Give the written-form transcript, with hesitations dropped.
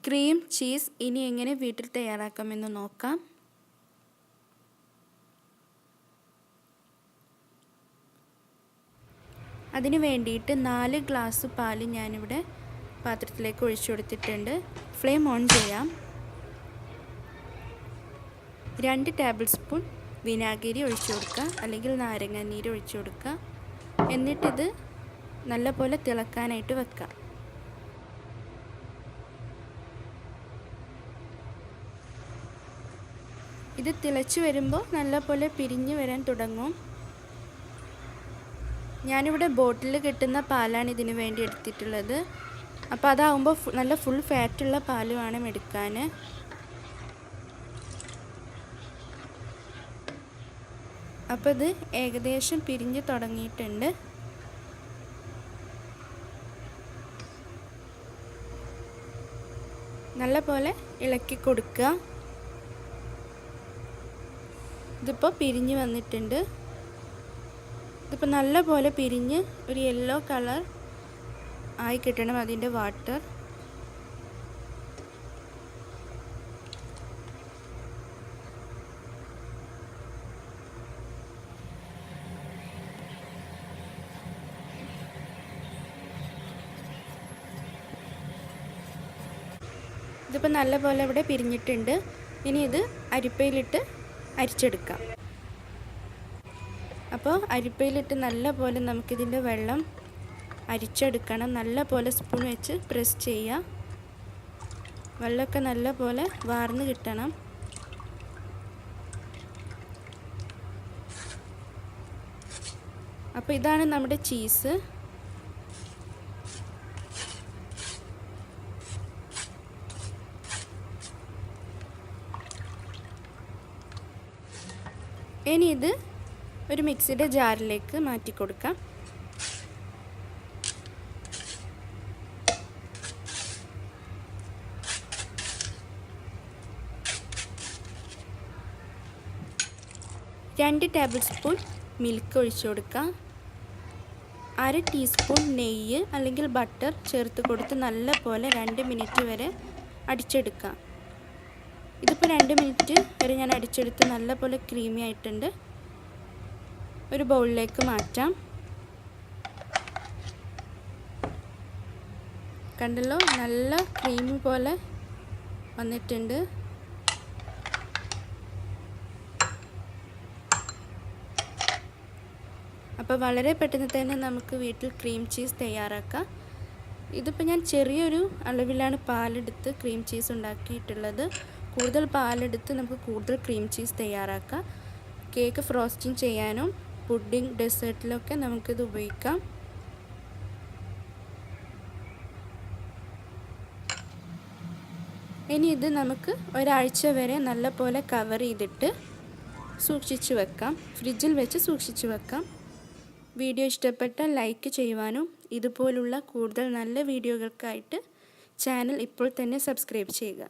Cream cheese ഇനി എങ്ങനെ വീട്ടിൽ തയ്യാറാക്കാമെന്ന് നോക്കാം. അതിന് വേണ്ടിയിട്ട് 4 ഗ്ലാസ് പാൽ ഞാനിവിടെ പാത്രത്തിലേക്ക് ഒഴിച്ചു കൊടുത്തിട്ടുണ്ട്. ഫ്ലെയിം ഓൺ ചെയ്യാം. 2 ടേബിൾ സ്പൂൺ വിനാഗിരി ഒഴിച്ചു കൊടുക്കുക, അല്ലെങ്കിൽ നാരങ്ങ നീര് ഒഴിച്ചു കൊടുക്കുക. എന്നിട്ടിത് നല്ലപോലെ തിളക്കാനായിട്ട് വെക്കാം. ഇത് തിളച്ച് വരുമ്പോൾ നല്ലപോലെ പിരിഞ്ഞ് വരാൻ തുടങ്ങും. ഞാനിവിടെ ബോട്ടിൽ കിട്ടുന്ന പാലാണ് ഇതിന് വേണ്ടി എടുത്തിട്ടുള്ളത്. അപ്പോൾ അതാവുമ്പോൾ നല്ല ഫുൾ ഫാറ്റുള്ള പാൽ വേണം എടുക്കാൻ. അപ്പോൾ ഇത് ഏകദേശം പിരിഞ്ഞ് തുടങ്ങിയിട്ടുണ്ട്. നല്ലപോലെ ഇളക്കി കൊടുക്കുക. ഇതിപ്പോൾ പിരിഞ്ഞ് വന്നിട്ടുണ്ട്. ഇതിപ്പോൾ നല്ലപോലെ പിരിഞ്ഞ് ഒരു യെല്ലോ കളർ ആയി കിട്ടണം അതിൻ്റെ വാട്ടർ. ഇതിപ്പോൾ നല്ലപോലെ ഇവിടെ പിരിഞ്ഞിട്ടുണ്ട്. ഇനി ഇത് അരിപ്പയിലിട്ട് അരിച്ചെടുക്കാം. അപ്പോൾ അരിപ്പയിലിട്ട് നല്ലപോലെ നമുക്കിതിൻ്റെ വെള്ളം അരിച്ചെടുക്കണം. നല്ലപോലെ സ്പൂൺ വെച്ച് പ്രസ് ചെയ്യുക. വെള്ളമൊക്കെ നല്ലപോലെ വാർന്ന് കിട്ടണം. അപ്പോൾ ഇതാണ് നമ്മുടെ ചീസ്. ഇനി ഇത് ഒരു മിക്സിയുടെ ജാറിലേക്ക് മാറ്റി കൊടുക്കാം. രണ്ട് ടേബിൾ സ്പൂൺ മിൽക്ക് ഒഴിച്ചു കൊടുക്കാം. 1/2 ടീസ്പൂൺ നെയ്യ് അല്ലെങ്കിൽ ബട്ടർ ചേർത്ത് കൊടുത്ത് നല്ലപോലെ 2 മിനിറ്റ് വരെ അടിച്ചെടുക്കാം. ഇതിപ്പോൾ 2 മിനിറ്റ് വരെ ഞാൻ അടിച്ചെടുത്ത് നല്ലപോലെ ക്രീമി ആയിട്ടുണ്ട്. ഒരു ബൗളിലേക്ക് മാറ്റാം. കണ്ടല്ലോ, നല്ല ക്രീമി പോലെ വന്നിട്ടുണ്ട്. അപ്പോൾ വളരെ പെട്ടെന്ന് തന്നെ നമുക്ക് വീട്ടിൽ ക്രീം ചീസ് തയ്യാറാക്കാം. ഇതിപ്പോൾ ഞാൻ ചെറിയൊരു അളവിലാണ് പാലെടുത്ത് ക്രീം ചീസ് ഉണ്ടാക്കിയിട്ടുള്ളത്. കൂടുതൽ പാലെടുത്ത് നമുക്ക് കൂടുതൽ ക്രീം ചീസ് തയ്യാറാക്കാം. കേക്ക് ഫ്രോസ്റ്റിംഗ് ചെയ്യാനും പുഡിംഗ് ഡെസേർട്ടിലൊക്കെ നമുക്കിത് ഉപയോഗിക്കാം. ഇനി ഇത് നമുക്ക് ഒരാഴ്ച വരെ നല്ലപോലെ കവർ ചെയ്തിട്ട് സൂക്ഷിച്ച് വെക്കാം. ഫ്രിഡ്ജിൽ വെച്ച് സൂക്ഷിച്ച് വെക്കാം. വീഡിയോ ഇഷ്ടപ്പെട്ടാൽ ലൈക്ക് ചെയ്യുവാനും ഇതുപോലുള്ള കൂടുതൽ നല്ല വീഡിയോകൾക്കായിട്ട് ചാനൽ ഇപ്പോൾ തന്നെ സബ്സ്ക്രൈബ് ചെയ്യുക.